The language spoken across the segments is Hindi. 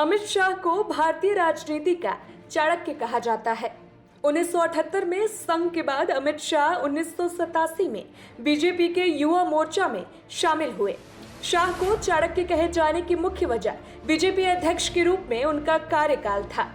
अमित शाह को भारतीय राजनीति का चाणक्य कहा जाता है। 1978 में संघ के बाद अमित शाह 1987 में बीजेपी के युवा मोर्चा में शामिल हुए। शाह को चाणक्य कहे जाने की मुख्य वजह बीजेपी अध्यक्ष के रूप में उनका कार्यकाल था।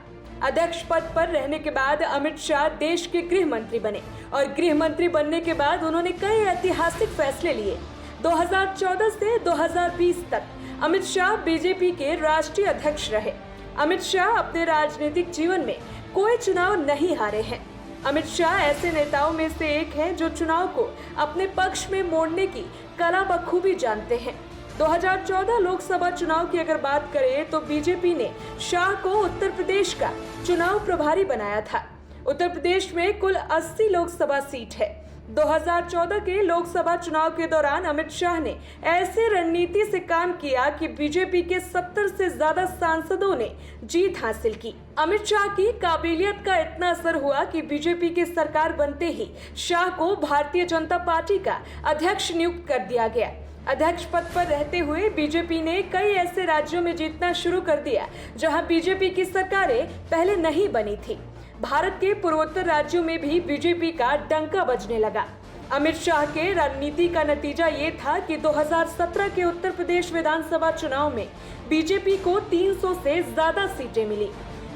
अध्यक्ष पद पर रहने के बाद अमित शाह देश के गृह मंत्री बने और गृह मंत्री बनने के बाद उन्होंने कई ऐतिहासिक फैसले लिए। 2014 से 2020 तक अमित शाह बीजेपी के राष्ट्रीय अध्यक्ष रहे। अमित शाह अपने राजनीतिक जीवन में कोई चुनाव नहीं हारे हैं। अमित शाह ऐसे नेताओं में से एक हैं जो चुनाव को अपने पक्ष में मोड़ने की कला बखूबी जानते हैं। 2014 लोकसभा चुनाव की अगर बात करें तो बीजेपी ने शाह को उत्तर प्रदेश का चुनाव प्रभारी बनाया था। उत्तर प्रदेश में कुल 80 लोकसभा सीट है। 2014 के लोकसभा चुनाव के दौरान अमित शाह ने ऐसे रणनीति से काम किया कि बीजेपी के 70 से ज्यादा सांसदों ने जीत हासिल की। अमित शाह की काबिलियत का इतना असर हुआ कि बीजेपी की सरकार बनते ही शाह को भारतीय जनता पार्टी का अध्यक्ष नियुक्त कर दिया गया। अध्यक्ष पद पर रहते हुए बीजेपी ने कई ऐसे राज्यों में जीतना शुरू कर दिया जहां बीजेपी की सरकारें पहले नहीं बनी थी। भारत के पूर्वोत्तर राज्यों में भी बीजेपी का डंका बजने लगा। अमित शाह के रणनीति का नतीजा ये था कि 2017 के उत्तर प्रदेश विधानसभा चुनाव में बीजेपी को 300 से ज्यादा सीटें मिली।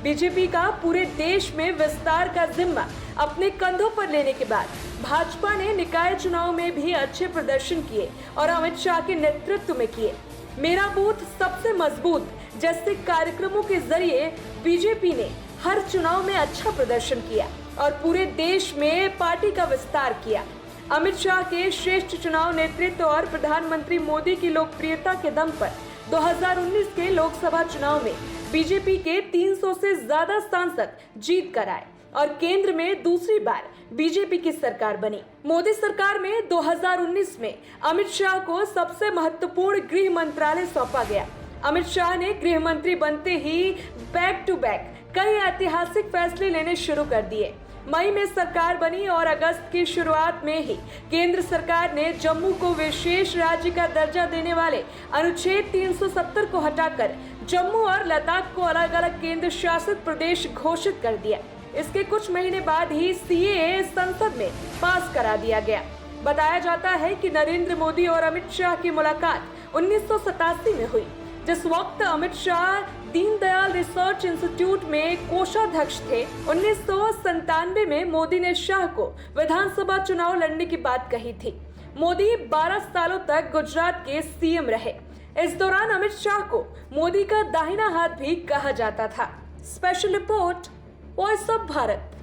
बीजेपी का पूरे देश में विस्तार का जिम्मा अपने कंधों पर लेने के बाद भाजपा ने निकाय चुनाव में भी अच्छे प्रदर्शन किए और अमित शाह के नेतृत्व में किए। मेरा बूथ सबसे मजबूत जैसे कार्यक्रमों के जरिए बीजेपी ने हर चुनाव में अच्छा प्रदर्शन किया और पूरे देश में पार्टी का विस्तार किया। अमित शाह के श्रेष्ठ चुनाव नेतृत्व और प्रधानमंत्री मोदी की लोकप्रियता के दम पर 2019 के लोकसभा चुनाव में बीजेपी के 300 से ज्यादा सांसद जीत कर आए और केंद्र में दूसरी बार बीजेपी की सरकार बनी। मोदी सरकार में 2019 में अमित शाह को सबसे महत्वपूर्ण गृह मंत्रालय सौंपा गया। अमित शाह ने गृह मंत्री बनते ही बैक टू बैक कई ऐतिहासिक फैसले लेने शुरू कर दिए। मई में सरकार बनी और अगस्त की शुरुआत में ही केंद्र सरकार ने जम्मू को विशेष राज्य का दर्जा देने वाले अनुच्छेद 370 को हटाकर जम्मू और लद्दाख को अलग अलग केंद्र शासित प्रदेश घोषित कर दिया। इसके कुछ महीने बाद ही सीएए संसद में पास करा दिया गया। बताया जाता है कि नरेंद्र मोदी और अमित शाह की मुलाकात 1987 में हुई, जिस वक्त अमित शाह दीनदयाल रिसर्च इंस्टीट्यूट में कोषाध्यक्ष थे। 1997 में मोदी ने शाह को विधानसभा चुनाव लड़ने की बात कही थी। मोदी 12 सालों तक गुजरात के सीएम रहे। इस दौरान अमित शाह को मोदी का दाहिना हाथ भी कहा जाता था। Special report, voice of Bharat.